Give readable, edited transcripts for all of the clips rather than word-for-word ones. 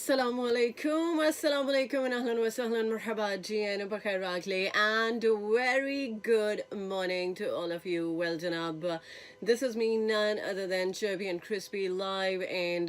Assalamualaikum, assalamualaikum, and ahlan wa sahlan, marhaba ji, and bakhair ragli, and very good morning to all of you. Well, Janab, this is me, none other than Chirpy and Crispy, live and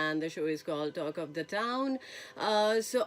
and the show is called Talk of the Town. So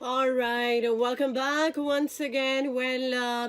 Alright, welcome back once again. Well,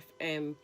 FM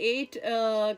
8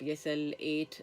PSL 8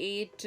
8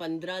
15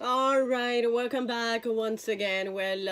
Alright, welcome back once again. Well,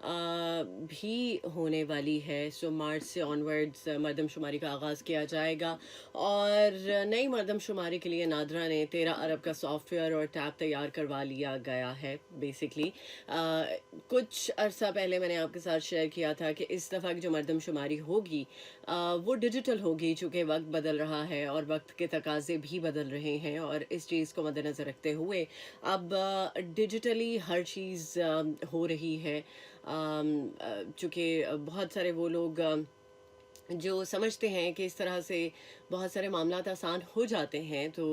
بھی ہونے والی ہے. سو مارچ سے onwards مردم شماری کا آغاز کیا جائے گا, اور نئی مردم شماری کے لیے نادرا نے 13 ارب کا سافٹ ویئر اور ٹیب تیار کروا لیا گیا ہے. بیسکلی کچھ عرصہ پہلے میں نے آپ کے ساتھ شیئر کیا تھا کہ اس دفعہ کی جو مردم شماری ہوگی وہ ڈیجیٹل ہوگی, چونکہ وقت بدل رہا ہے اور وقت کے تقاضے بھی بدل رہے ہیں, اور اس چیز کو مد نظر رکھتے ہوئے اب ڈیجیٹلی ہر چیز ہو رہی ہے. چونکہ بہت سارے وہ لوگ جو سمجھتے ہیں کہ اس طرح سے بہت سارے معاملات آسان ہو جاتے ہیں, تو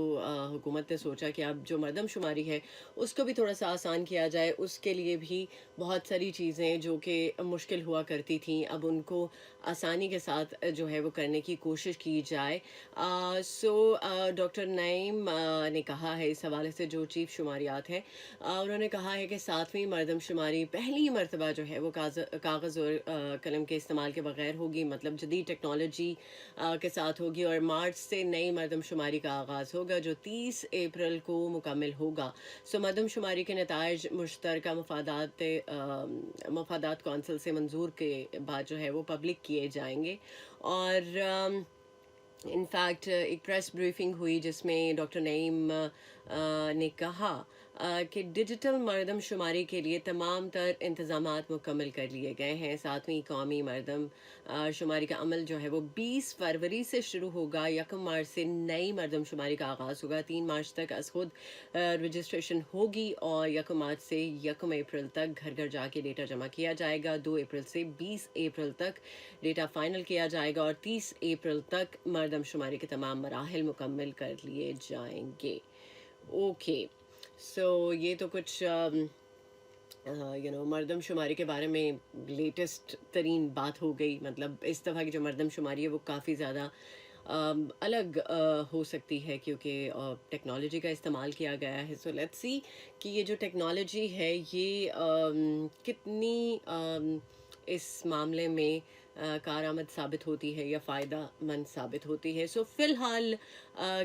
حکومت نے سوچا کہ اب جو مردم شماری ہے اس کو بھی تھوڑا سا آسان کیا جائے. اس کے لیے بھی بہت ساری چیزیں جو کہ مشکل ہوا کرتی تھیں اب ان کو آسانی کے ساتھ جو ہے وہ کرنے کی کوشش کی جائے. سو ڈاکٹر نعیم نے کہا ہے اس حوالے سے, جو چیف شماریات ہیں انہوں نے کہا ہے کہ 7ویں مردم شماری پہلی مرتبہ جو ہے وہ کاغذ اور قلم کے استعمال کے بغیر ہوگی, مطلب جدید ٹیکنالوجی کے ساتھ ہوگی, اور مارچ سے نئی مردم شماری کا آغاز ہوگا جو 30 اپریل کو مکمل ہوگا. سو مردم شماری کے نتائج مشترکہ مفادات کونسل سے منظور کے بعد جو ہے وہ پبلک کیے جائیں گے. اور ان فیکٹ ایک پریس بریفنگ ہوئی جس میں ڈاکٹر نعیم نے کہا کہ ڈیجیٹل مردم شماری کے لیے تمام تر انتظامات مکمل کر لیے گئے ہیں. 7ویں قومی مردم شماری کا عمل جو ہے وہ 20 فروری سے شروع ہوگا. 1 مارچ سے نئی مردم شماری کا آغاز ہوگا. 3 مارچ تک از خود رجسٹریشن ہوگی, اور 1 مارچ سے 1 اپریل تک گھر گھر جا کے ڈیٹا جمع کیا جائے گا. 2 اپریل سے 20 اپریل تک ڈیٹا فائنل کیا جائے گا, اور 30 اپریل تک مردم شماری کے تمام مراحل مکمل کر لیے جائیں گے. اوکے, سو یہ تو کچھ مردم شماری کے بارے میں لیٹسٹ ترین بات ہو گئی. مطلب اس دفعہ کی جو مردم شماری ہے وہ کافی زیادہ الگ ہو سکتی ہے کیونکہ ٹیکنالوجی کا استعمال کیا گیا ہے. سو لیٹس سی کہ یہ جو ٹیکنالوجی ہے یہ کتنی اس معاملے میں کارآمد ثابت ہوتی ہے یا فائدہ مند ثابت ہوتی ہے. سو فی الحال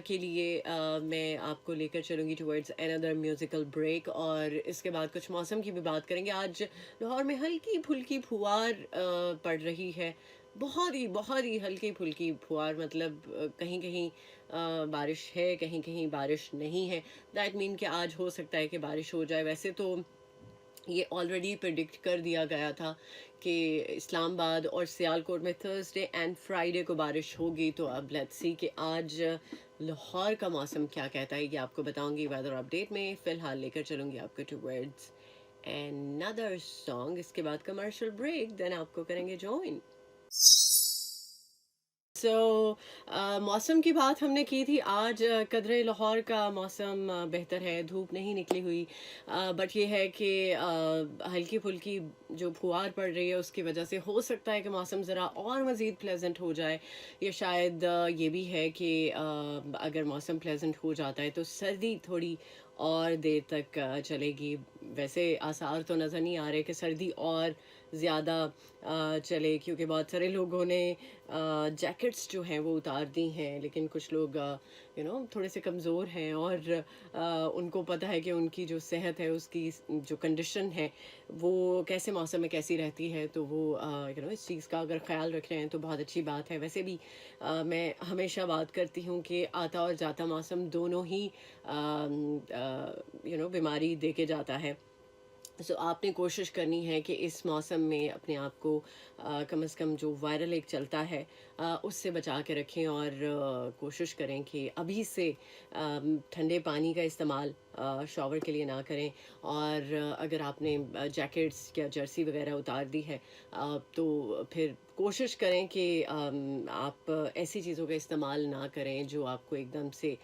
کے لیے میں آپ کو لے کر چلوں گی ٹورڈز another میوزیکل بریک, اور اس کے بعد کچھ موسم کی بھی بات کریں گے. آج لاہور میں ہلکی پھلکی پھوار پڑ رہی ہے, بہت ہی ہلکی پھلکی پھوار, مطلب کہیں کہیں بارش ہے, کہیں کہیں بارش نہیں ہے. دیٹ مین کہ آج ہو سکتا ہے کہ بارش ہو جائے. ویسے تو یہ آلریڈی پریڈکٹ کر دیا گیا تھا کہ اسلام آباد اور سیالکوٹ میں تھرسڈے اینڈ فرائیڈے کو بارش ہوگی. تو اب لیٹس سی کہ آج لاہور کا موسم کیا کہتا ہے, یہ آپ کو بتاؤں گی ویدر اپڈیٹ میں. فی الحال لے کر چلوں گی آپ کو ٹوورڈز another song, اس کے بعد کمرشل بریک, دین آپ کو کریں گے جوائن. سو موسم کی بات ہم نے کی تھی. آج قدرے لاہور کا موسم بہتر ہے, دھوپ نہیں نکلی ہوئی, بٹ یہ ہے کہ ہلکی پھلکی جو پھوار پڑ رہی ہے اس کی وجہ سے ہو سکتا ہے کہ موسم ذرا اور مزید پلیزنٹ ہو جائے, یا شاید یہ بھی ہے کہ اگر موسم پلیزنٹ ہو جاتا ہے تو سردی تھوڑی اور دیر تک چلے گی. ویسے آثار تو نظر نہیں آ رہے کہ سردی اور زیادہ چلے, کیونکہ بہت سارے لوگوں نے جیکٹس جو ہیں وہ اتار دی ہیں, لیکن کچھ لوگ تھوڑے سے کمزور ہیں اور ان کو پتہ ہے کہ ان کی جو صحت ہے, اس کی جو کنڈیشن ہے وہ کیسے موسم میں کیسی رہتی ہے, تو وہ اس چیز کا اگر خیال رکھ رہے ہیں تو بہت اچھی بات ہے. ویسے بھی میں ہمیشہ بات کرتی ہوں کہ آتا اور جاتا موسم دونوں ہی بیماری دے کے جاتا ہے. سو آپ نے کوشش کرنی ہے کہ اس موسم میں اپنے آپ کو کم از کم جو وائرل ایک چلتا ہے اس سے بچا کے رکھیں, اور کوشش کریں کہ ابھی سے ٹھنڈے پانی کا استعمال شاور کے لیے نہ کریں. اور اگر آپ نے جیکٹس یا جرسی وغیرہ اتار دی ہے تو پھر کوشش کریں کہ آپ ایسی چیزوں کا استعمال نہ کریں جو آپ کو ایک دم سے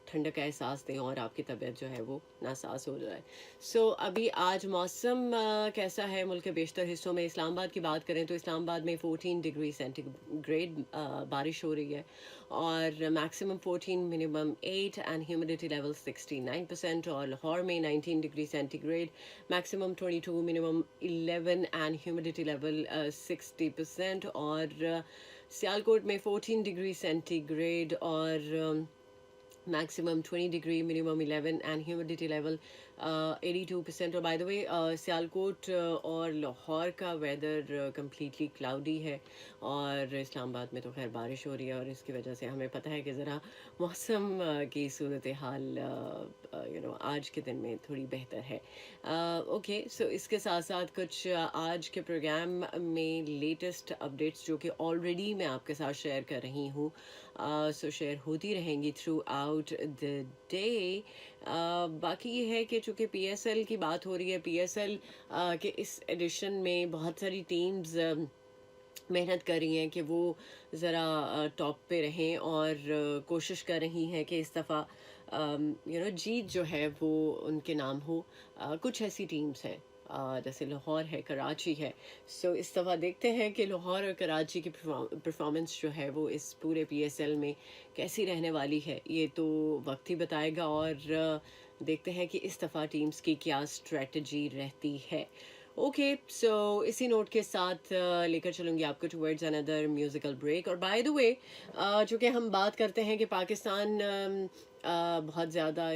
ٹھنڈک کا احساس دیں اور آپ کی طبیعت جو ہے وہ ناساز ہو جائے. سو ابھی آج موسم کیسا ہے ملک کے بیشتر حصوں میں. اسلام آباد کی بات کریں تو اسلام آباد میں 14 ڈگری سینٹی گریڈ بارش ہو رہی ہے, اور maximum 14, minimum 8, and humidity level 69%. اور لاہور میں 19 degree centigrade, maximum 22, minimum 11, and humidity level 60%. اور سیالکوٹ میں 14 ڈگری سینٹی گریڈ اور maximum 20 degree, minimum 11, and humidity level 82%. اور بائی دا وے سیالکوٹ اور لاہور کا ویدر کمپلیٹلی کلاؤڈی ہے، اور اسلام آباد میں تو خیر بارش ہو رہی ہے، اور اس کی وجہ سے ہمیں پتہ ہے کہ ذرا موسم کی صورتحال آج کے دن میں تھوڑی بہتر ہے. اوکے، سو اس کے ساتھ ساتھ کچھ آج کے پروگرام میں لیٹسٹ اپڈیٹس جو کہ آلریڈی میں آپ کے ساتھ شیئر کر رہی ہوں، سو شیئر ہوتی رہیں گی تھرو آؤٹ دا ڈے. باقی یہ ہے کہ چونکہ پی ایس ایل کی بات ہو رہی ہے، پی ایس ایل کے اس ایڈیشن میں بہت ساری ٹیمز محنت کر رہی ہیں کہ وہ ذرا ٹاپ پہ رہیں، اور کوشش کر رہی ہیں کہ اس دفعہ جیت جو ہے وہ ان کے نام ہو. کچھ ایسی ٹیمز ہیں جیسے لاہور ہے، کراچی ہے. سو اس دفعہ دیکھتے ہیں کہ لاہور اور کراچی کی پرفارمنس جو ہے وہ اس پورے پی ایس ایل میں کیسی رہنے والی ہے، یہ تو وقت ہی بتائے گا. اور دیکھتے ہیں کہ اس دفعہ ٹیمز کی کیا اسٹریٹجی رہتی ہے. اوکے، سو اسی نوٹ کے ساتھ لے کر چلوں گی آپ کو ٹورڈز اندر میوزیکل بریک. اور بائی دا وے چونکہ ہم بات کرتے ہیں کہ پاکستان بہت زیادہ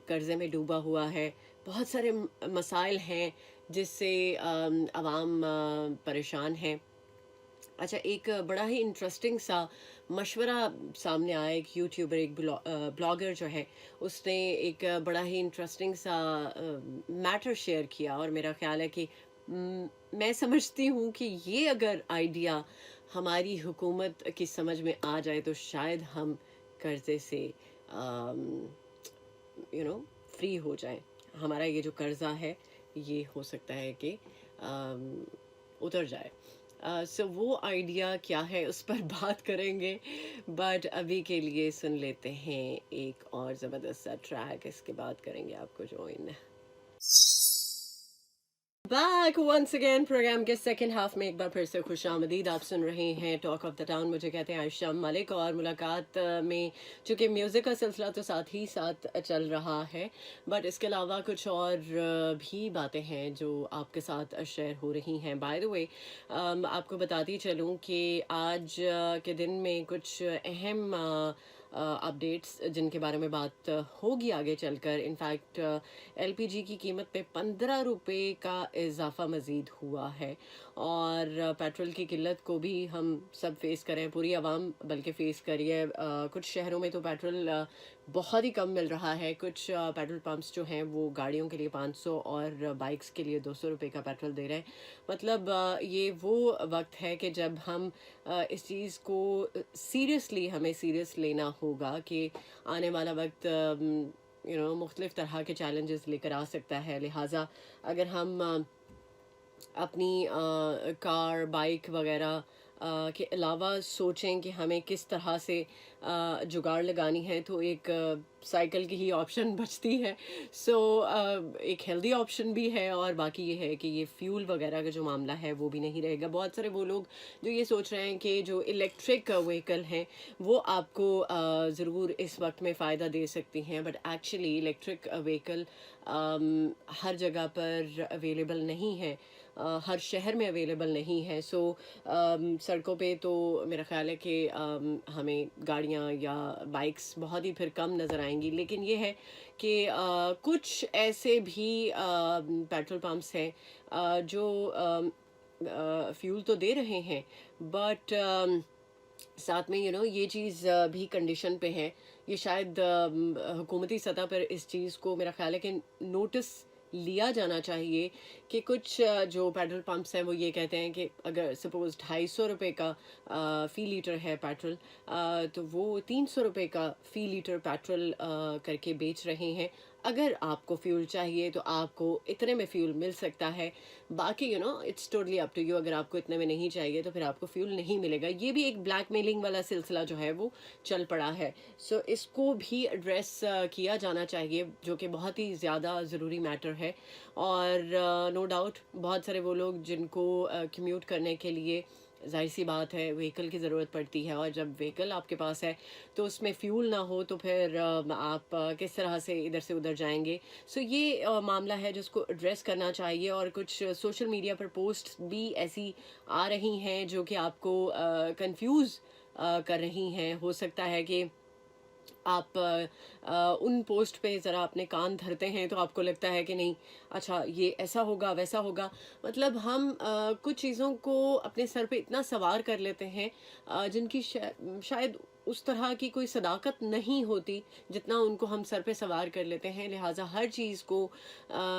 قرضے میں ڈوبا ہوا ہے، بہت سارے مسائل ہیں جس سے عوام پریشان ہیں. اچھا، ایک بڑا ہی انٹرسٹنگ سا مشورہ سامنے آیا. ایک یوٹیوبر، ایک بلاگر جو ہے، اس نے ایک بڑا ہی انٹرسٹنگ سا میٹر شیئر کیا، اور میرا خیال ہے کہ میں سمجھتی ہوں کہ یہ اگر آئیڈیا ہماری حکومت کی سمجھ میں آ جائے تو شاید ہم قرضے سے فری ہو جائیں. ہمارا یہ جو قرضہ ہے یہ ہو سکتا ہے کہ اتر جائے. سو وہ آئیڈیا کیا ہے اس پر بات کریں گے، بٹ ابھی کے لیے سن لیتے ہیں ایک اور زبردست سا ٹریک، اس کے بعد کریں گے آپ کو join. Back once again programme کے سیکنڈ ہاف میں ایک بار پھر سے خوش آمدید. آپ سن رہے ہیں ٹاک آف دا ٹاؤن، مجھے کہتے ہیں عائشہ ملک. اور ملاقات میں چونکہ میوزک کا سلسلہ تو ساتھ ہی ساتھ چل رہا ہے، بٹ اس کے علاوہ کچھ اور بھی باتیں ہیں جو آپ کے ساتھ شیئر ہو رہی ہیں. بائی دا وے آپ کو بتاتی چلوں کہ آج کے دن میں کچھ اہم اپڈیٹس جن کے بارے میں بات ہوگی آگے چل کر. انفیکٹ ایل پی جی کی قیمت پہ 15 روپے کا اضافہ مزید ہوا ہے، اور پیٹرول کی قلت کو بھی ہم سب فیس کریں، پوری عوام بلکہ فیس کریے. کچھ شہروں میں تو پیٹرول بہت ہی کم مل رہا ہے. کچھ پیٹرول پمپس جو ہیں وہ گاڑیوں کے لیے 500 اور بائکس کے لیے 200 روپے کا پیٹرول دے رہے ہیں. مطلب یہ وہ وقت ہے کہ جب ہم اس چیز کو سیریسلی ہمیں سیریس لینا ہوگا کہ آنے والا وقت مختلف طرح کے چیلنجز لے کر آ سکتا ہے. لہٰذا اگر ہم اپنی کار، بائک وغیرہ کے علاوہ سوچیں کہ ہمیں کس طرح سے جگاڑ لگانی ہے، تو ایک سائیکل کی ہی آپشن بچتی ہے. سو ایک ہیلدی آپشن بھی ہے، اور باقی یہ ہے کہ یہ فیول وغیرہ کا جو معاملہ ہے وہ بھی نہیں رہے گا. بہت سارے وہ لوگ جو یہ سوچ رہے ہیں کہ جو الیکٹرک وہیکل ہیں وہ آپ کو ضرور اس وقت میں فائدہ دے سکتی ہیں، بٹ ایکچولی الیکٹرک وہیکل ہر جگہ پر اویلیبل نہیں ہے، ہر شہر میں اویلیبل نہیں ہے. سو سڑکوں پہ تو میرا خیال ہے کہ ہمیں گاڑیاں یا بائکس بہت ہی پھر کم نظر آئیں گی. لیکن یہ ہے کہ کچھ ایسے بھی پیٹرول پمپس ہیں جو فیول تو دے رہے ہیں، بٹ ساتھ میں یہ چیز بھی کنڈیشن پہ ہے. یہ شاید حکومتی سطح پر اس چیز کو میرا خیال ہے کہ نوٹس لیا جانا چاہیے کہ کچھ جو پیٹرول پمپس ہیں وہ یہ کہتے ہیں کہ اگر سپوز 250 روپے کا فی لیٹر ہے پیٹرول، تو وہ 300 روپے کا فی لیٹر پیٹرول کر کے بیچ رہے ہیں. اگر آپ کو فیول چاہیے تو آپ کو اتنے میں فیول مل سکتا ہے. باقی it's totally up to you. اگر آپ کو اتنے میں نہیں چاہیے تو پھر آپ کو فیول نہیں ملے گا. یہ بھی ایک بلیک میلنگ والا سلسلہ جو ہے وہ چل پڑا ہے. سو اس کو بھی ایڈریس کیا جانا چاہیے، جو کہ بہت ہی زیادہ ضروری میٹر ہے. اور نو ڈاؤٹ بہت سارے وہ لوگ جن کو کمیوٹ کرنے کے لیے ظاہر سی بات ہے وہیکل کی ضرورت پڑتی ہے، اور جب وہیکل آپ کے پاس ہے تو اس میں فیول نہ ہو تو پھر آپ کس طرح سے ادھر سے ادھر جائیں گے. سو یہ معاملہ ہے جس کو ایڈریس کرنا چاہیے. اور کچھ سوشل میڈیا پر پوسٹ بھی ایسی آ رہی ہیں جو کہ آپ کو کنفیوز کر رہی ہیں. ہو سکتا ہے کہ آپ ان پوسٹ پہ ذرا اپنے کان دھرتے ہیں تو آپ کو لگتا ہے کہ نہیں اچھا یہ ایسا ہوگا ویسا ہوگا. مطلب ہم کچھ چیزوں کو اپنے سر پہ اتنا سوار کر لیتے ہیں جن کی شاید اس طرح کی کوئی صداقت نہیں ہوتی جتنا ان کو ہم سر پہ سوار کر لیتے ہیں. لہٰذا ہر چیز کو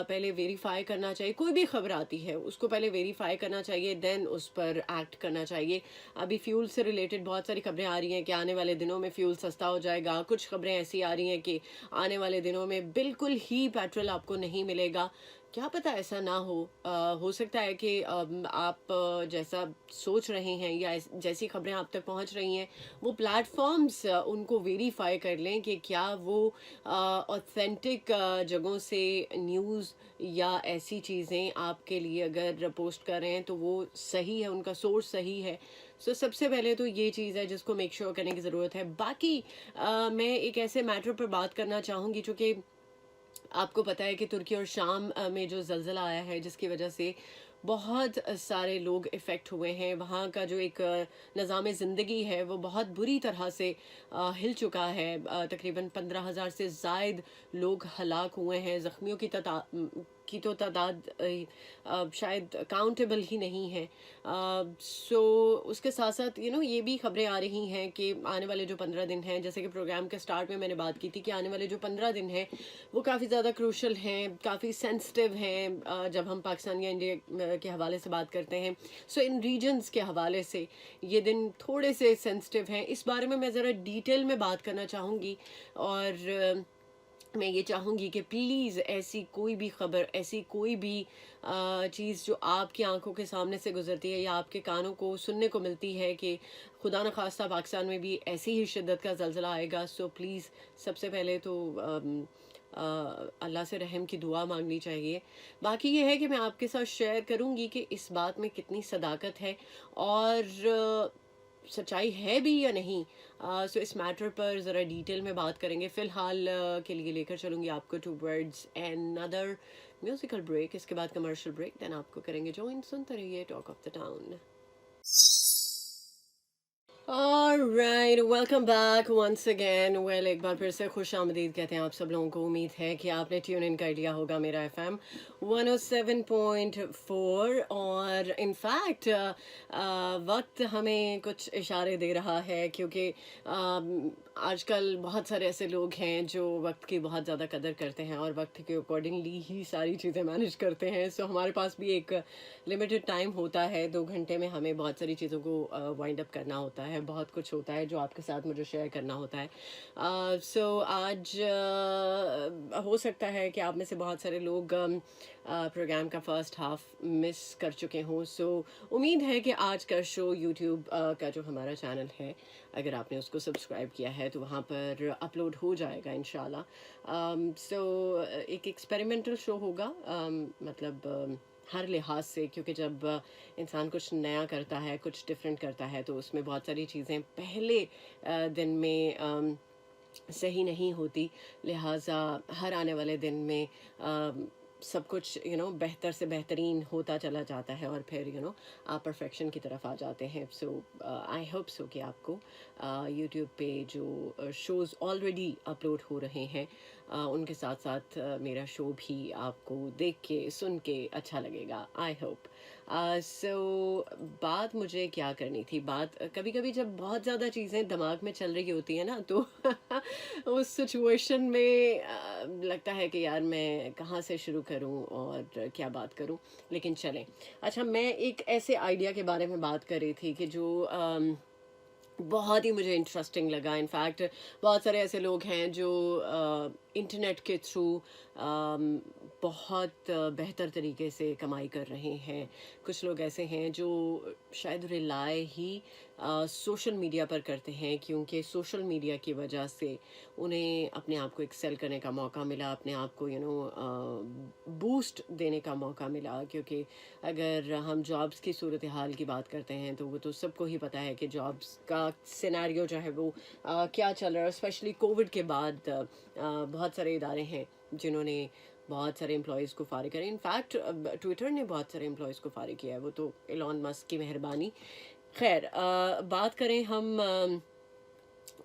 پہلے ویریفائی کرنا چاہیے. کوئی بھی خبر آتی ہے اس کو پہلے ویریفائی کرنا چاہیے، دین اس پر ایکٹ کرنا چاہیے. ابھی فیول سے ریلیٹڈ بہت ساری خبریں آ رہی ہیں کہ آنے والے دنوں میں فیول سستا ہو جائے گا. کچھ خبریں ایسی آ رہی ہیں کہ آنے والے دنوں میں بالکل ہی پیٹرول آپ کو نہیں ملے گا. کیا پتہ ایسا نہ ہو سکتا ہے کہ آپ جیسا سوچ رہے ہیں یا جیسی خبریں آپ تک پہنچ رہی ہیں وہ پلیٹ فارمز ان کو ویریفائی کر لیں کہ کیا وہ اوتھینٹک جگہوں سے نیوز یا ایسی چیزیں آپ کے لیے اگر پوسٹ کر رہے ہیں تو وہ صحیح ہے، ان کا سورس صحیح ہے. سب سے پہلے تو یہ چیز ہے جس کو میک شیور کرنے کی ضرورت ہے. باقی میں ایک ایسے میٹر پر بات کرنا چاہوں گی چونکہ آپ کو پتہ ہے کہ ترکی اور شام میں جو زلزلہ آیا ہے جس کی وجہ سے بہت سارے لوگ افیکٹ ہوئے ہیں. وہاں کا جو ایک نظام زندگی ہے وہ بہت بری طرح سے ہل چکا ہے. تقریباً 15,000 سے زائد لوگ ہلاک ہوئے ہیں. زخمیوں کی تو تعداد شاید کاؤنٹیبل ہی نہیں ہے. سو اس کے ساتھ ساتھ یہ بھی خبریں آ رہی ہیں کہ آنے والے جو 15 دن ہیں، جیسے کہ پروگرام کے سٹارٹ میں نے بات کی تھی کہ آنے والے جو 15 دن ہیں وہ کافی زیادہ کروشل ہیں، کافی سینسٹیو ہیں جب ہم پاکستان یا انڈیا کے حوالے سے بات کرتے ہیں. سو ان ریجنز کے حوالے سے یہ دن تھوڑے سے سینسٹیو ہیں. اس بارے میں ذرا ڈیٹیل میں بات کرنا چاہوں گی اور میں یہ چاہوں گی کہ پلیز ایسی کوئی بھی خبر، ایسی کوئی بھی چیز جو آپ کی آنکھوں کے سامنے سے گزرتی ہے یا آپ کے کانوں کو سننے کو ملتی ہے کہ خدا نخواستہ پاکستان میں بھی ایسی ہی شدت کا زلزلہ آئے گا، سو پلیز سب سے پہلے تو اللہ سے رحم کی دعا مانگنی چاہیے. باقی یہ ہے کہ میں آپ کے ساتھ شیئر کروں گی کہ اس بات میں کتنی صداقت ہے اور سچائی ہے بھی یا نہیں. سو اس میٹر پر ذرا ڈیٹیل میں بات کریں گے. فی الحال کے لیے لے کر چلوں گی آپ کو two words and other musical break. اس کے بعد کمرشل بریک، دین آپ کو کریں گے جوائن. سنتے رہیے talk of the town. Alright, welcome back once again. Well, ایک بار پھر سے خوش آمدید کہتے ہیں آپ سب لوگوں کو. امید ہے کہ آپ نے ٹیون ان کر لیا ہوگا میرا FM 107.4 اور ان فیکٹ وقت ہمیں کچھ اشارے دے رہا ہے کیونکہ آج کل بہت سارے ایسے لوگ ہیں جو وقت کی بہت زیادہ قدر کرتے ہیں اور وقت کے اکارڈنگلی ہی ساری چیزیں مینیج کرتے ہیں. سو ہمارے پاس بھی ایک لمیٹڈ ٹائم ہوتا ہے. 2 گھنٹے میں ہمیں بہت ساری چیزوں کو وائنڈ اپ کرنا ہوتا ہے. بہت کچھ ہوتا ہے جو آپ کے ساتھ مجھے شیئر کرنا ہوتا ہے. سو آج ہو سکتا ہے کہ آپ میں سے بہت سارے لوگ پروگرام کا فرسٹ ہاف مس کر چکے ہوں. سو امید ہے کہ آج کا شو یوٹیوب کا جو ہمارا چینل ہے، اگر آپ نے اس کو سبسکرائب کیا ہے تو وہاں پر اپلوڈ ہو جائے گا انشاءاللہ. سو ایک ایکسپیریمنٹل شو ہوگا، مطلب ہر لحاظ سے، کیونکہ جب انسان کچھ نیا کرتا ہے، کچھ ڈفرینٹ کرتا ہے تو اس میں بہت ساری چیزیں پہلے دن میں صحیح نہیں ہوتی. لہٰذا ہر آنے والے دن میں سب کچھ بہتر سے بہترین ہوتا چلا جاتا ہے اور پھر آپ پرفیکشن کی طرف آ جاتے ہیں. سو آئی ہوپ سو کہ آپ کو یوٹیوب پہ جو شوز آلریڈی اپلوڈ ہو رہے ہیں ان کے ساتھ ساتھ میرا شو بھی آپ کو دیکھ کے سن کے اچھا لگے گا. I hope. سو بات مجھے کیا کرنی تھی، بات کبھی کبھی جب بہت زیادہ چیزیں دماغ میں چل رہی ہوتی ہیں نا تو اس سچویشن میں لگتا ہے کہ یار میں کہاں سے شروع کروں اور کیا بات کروں. لیکن چلیں، اچھا میں ایک ایسے آئیڈیا کے بارے میں بات کر رہی تھی کہ جو بہت ہی مجھے انٹرسٹنگ لگا. انفیکٹ بہت سارے ایسے لوگ ہیں جو انٹرنیٹ کے تھرو بہت بہتر طریقے سے کمائی کر رہے ہیں. کچھ لوگ ایسے ہیں جو شاید ریلائی ہی سوشل میڈیا پر کرتے ہیں کیونکہ سوشل میڈیا کی وجہ سے انہیں اپنے آپ کو ایکسیل کرنے کا موقع ملا، اپنے آپ کو بوسٹ دینے کا موقع ملا. کیونکہ اگر ہم جابس کی صورتحال کی بات کرتے ہیں تو وہ تو سب کو ہی پتہ ہے کہ جابس کا سیناریو جو ہے وہ کیا چل رہا ہے. اسپیشلی کووڈ کے بعد بہت سارے ادارے ہیں جنہوں نے بہت سارے امپلائیز کو فارغ کرے. انفیکٹ ٹویٹر نے بہت سارے امپلائیز کو فارغ کیا ہے، وہ تو ایلون مسک کی مہربانی. خیر، بات کریں ہم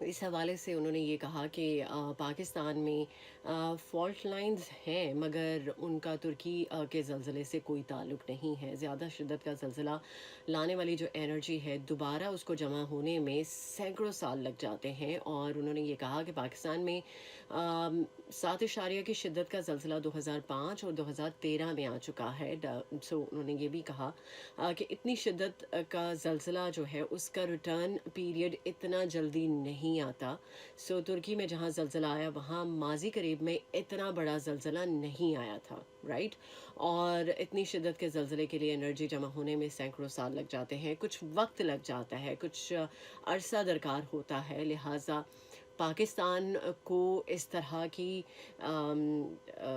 اس حوالے سے انہوں نے یہ کہا کہ پاکستان میں فالٹ لائنز ہیں مگر ان کا ترکی کے زلزلے سے کوئی تعلق نہیں ہے. زیادہ شدت کا زلزلہ لانے والی جو انرجی ہے دوبارہ اس کو جمع ہونے میں سینکڑوں سال لگ جاتے ہیں. اور انہوں نے یہ کہا کہ پاکستان میں 7 کی شدت کا زلزلہ 2005 اور 2013 میں آ چکا ہے. سو انہوں نے یہ بھی کہا کہ اتنی شدت کا زلزلہ جو ہے اس کا ریٹرن پیریڈ اتنا جلدی نہیں آتا. سو ترکی میں جہاں زلزلہ آیا وہاں ماضی قریب میں اتنا بڑا زلزلہ نہیں آیا تھا، رائٹ. اور اتنی شدت کے زلزلے کے لیے انرجی جمع ہونے میں سینکڑوں سال لگ جاتے ہیں، کچھ وقت لگ جاتا ہے، کچھ عرصہ درکار ہوتا ہے. لہٰذا پاکستان کو اس طرح کی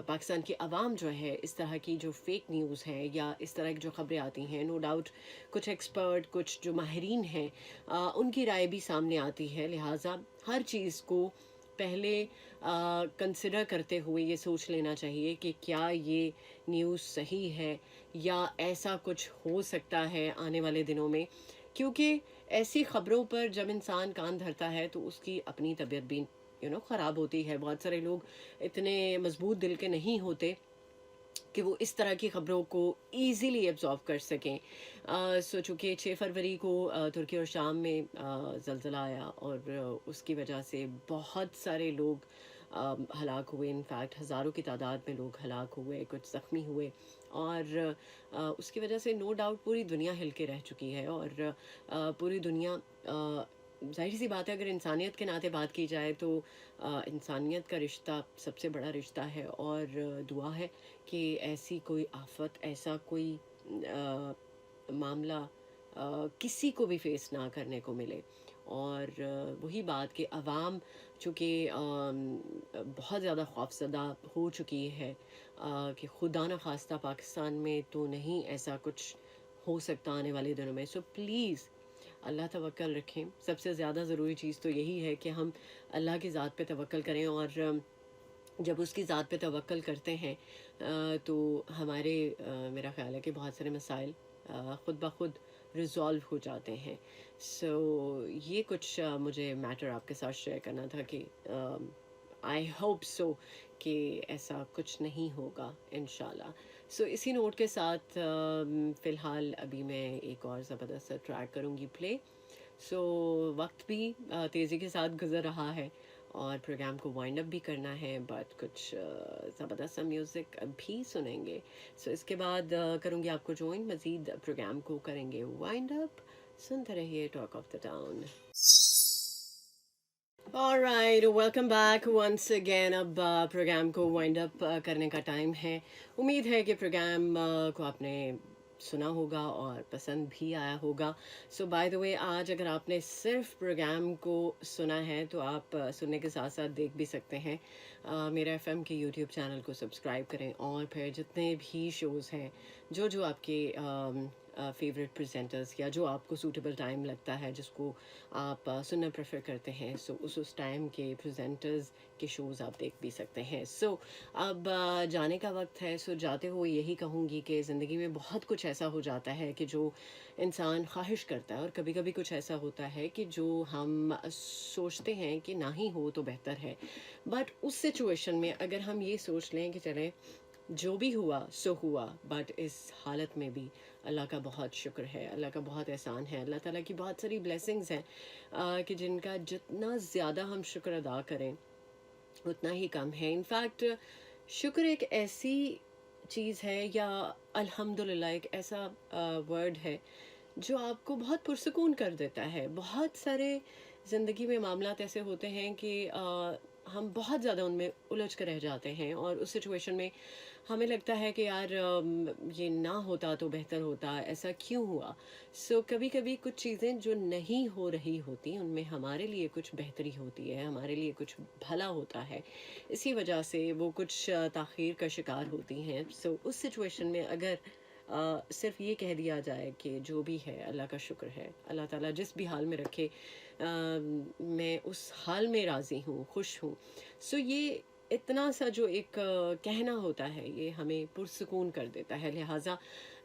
پاکستان کی عوام جو ہے اس طرح کی جو فیک نیوز ہے یا اس طرح کی جو خبریں آتی ہیں، نو ڈاؤٹ کچھ ایکسپرٹ، کچھ جو ماہرین ہیں ان کی رائے بھی سامنے آتی ہے. لہٰذا ہر چیز کو پہلے کنسیڈر کرتے ہوئے یہ سوچ لینا چاہیے کہ کیا یہ نیوز صحیح ہے یا ایسا کچھ ہو سکتا ہے آنے والے دنوں میں. کیونکہ ایسی خبروں پر جب انسان کان دھرتا ہے تو اس کی اپنی طبیعت بھی خراب ہوتی ہے. بہت سارے لوگ اتنے مضبوط دل کے نہیں ہوتے کہ وہ اس طرح کی خبروں کو ایزیلی ایبزارو کر سکیں. سو چونکہ 6 فروری کو ترکی اور شام میں زلزلہ آیا اور اس کی وجہ سے بہت سارے لوگ ہلاک ہوئے. انفیکٹ ہزاروں کی تعداد میں لوگ ہلاک ہوئے، کچھ زخمی ہوئے. اور اس کی وجہ سے نو ڈاؤٹ پوری دنیا ہل کے رہ چکی ہے. اور پوری دنیا ظاہر سی بات ہے اگر انسانیت کے ناطے بات کی جائے تو انسانیت کا رشتہ سب سے بڑا رشتہ ہے. اور دعا ہے کہ ایسی کوئی آفت، ایسا کوئی معاملہ کسی کو بھی فیس نہ کرنے کو ملے. اور وہی بات کہ عوام چونکہ بہت زیادہ خوفزدہ ہو چکی ہے کہ خدا نہ خواستہ پاکستان میں تو نہیں ایسا کچھ ہو سکتا آنے والے دنوں میں. سو پلیز اللہ توکل رکھیں. سب سے زیادہ ضروری چیز تو یہی ہے کہ ہم اللہ کی ذات پہ توکل کریں. اور جب اس کی ذات پہ توکل کرتے ہیں تو ہمارے میرا خیال ہے کہ بہت سارے مسائل خود بخود ریزالو ہو جاتے ہیں. سو یہ کچھ مجھے میٹر آپ کے ساتھ شیئر کرنا تھا کہ آئی ہوپ سو کہ ایسا کچھ نہیں ہوگا انشاءاللہ. سو اسی نوٹ کے ساتھ فی الحال ابھی میں ایک اور زبردست ٹریک کروں گی پلے. سو وقت بھی تیزی کے ساتھ گزر رہا ہے اور پروگرام کو وائنڈ اپ بھی کرنا ہے، بٹ کچھ زبردست سا میوزک بھی سنیں گے. سو اس کے بعد کروں گی آپ کو جوائن، مزید پروگرام کو کریں گے وائنڈ اپ. سنتے رہیے talk of the town. Alright, welcome back once again. اب پروگرام کو وائنڈ اپ کرنے کا ٹائم ہے. امید ہے کہ پروگرام کو آپ نے سنا ہوگا اور پسند بھی آیا ہوگا. سو بائی دا وے آج اگر آپ نے صرف پروگرام کو سنا ہے تو آپ سننے کے ساتھ ساتھ دیکھ بھی سکتے ہیں. میرا ایف ایم کے یوٹیوب چینل کو سبسکرائب کریں اور پھر جتنے بھی شوز ہیں جو آپ کے فیوریٹ پریزنٹرز یا جو آپ کو سوٹیبل ٹائم لگتا ہے جس کو آپ سننا پریفر کرتے ہیں، سو اس ٹائم کے پریزنٹرز کے شوز آپ دیکھ بھی سکتے ہیں. سو اب جانے کا وقت ہے. سو جاتے ہوئے یہی کہوں گی کہ زندگی میں بہت کچھ ایسا ہو جاتا ہے کہ جو انسان خواہش کرتا ہے، اور کبھی کبھی کچھ ایسا ہوتا ہے کہ جو ہم سوچتے ہیں کہ نہ ہی ہو تو بہتر ہے. بٹ اس سچویشن میں اگر ہم یہ سوچ لیں کہ چلیں جو بھی ہوا سو ہوا، بٹ اس حالت میں بھی اللہ کا بہت شکر ہے، اللہ کا بہت احسان ہے، اللہ تعالیٰ کی بہت ساری بلیسنگز ہیں کہ جن کا جتنا زیادہ ہم شکر ادا کریں اتنا ہی کم ہے. انفیکٹ شکر ایک ایسی چیز ہے یا الحمدللہ ایک ایسا ورڈ ہے جو آپ کو بہت پرسکون کر دیتا ہے. بہت سارے زندگی میں معاملات ایسے ہوتے ہیں کہ ہم بہت زیادہ ان میں الجھ کر رہ جاتے ہیں اور اس سچویشن میں ہمیں لگتا ہے کہ یار یہ نہ ہوتا تو بہتر ہوتا، ایسا کیوں ہوا. سو کبھی کبھی کچھ چیزیں جو نہیں ہو رہی ہوتی ان میں ہمارے لیے کچھ بہتری ہوتی ہے، ہمارے لیے کچھ بھلا ہوتا ہے، اسی وجہ سے وہ کچھ تاخیر کا شکار ہوتی ہیں. سو اس سچویشن میں اگر صرف یہ کہہ دیا جائے کہ جو بھی ہے اللہ کا شکر ہے، اللہ تعالیٰ جس بھی حال میں رکھے میں اس حال میں راضی ہوں، خوش ہوں. سو یہ اتنا سا جو ایک کہنا ہوتا ہے یہ ہمیں پرسکون کر دیتا ہے. لہٰذا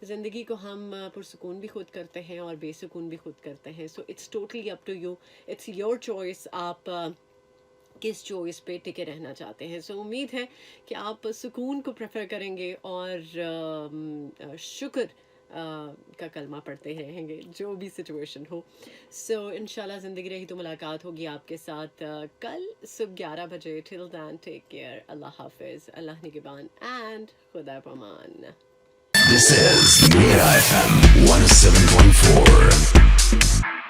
زندگی کو ہم پرسکون بھی خود کرتے ہیں اور بے سکون بھی خود کرتے ہیں. So it's totally up to you, it's your choice, آپ کس چوائس پہ ٹکے رہنا چاہتے ہیں. سو امید ہے کہ آپ سکون کو پریفر کریں گے اور شکر کا کلمہ پڑھتے رہیں گے جو بھی سچویشن ہو. سو انشاءاللہ زندگی رہی تو ملاقات ہوگی آپ کے ساتھ کل صبح 11 بجے. ٹل دین ٹیک کیئر. اللہ حافظ, اللہ نگہبان اینڈ خدا پامان. This is Mira FM 107.4.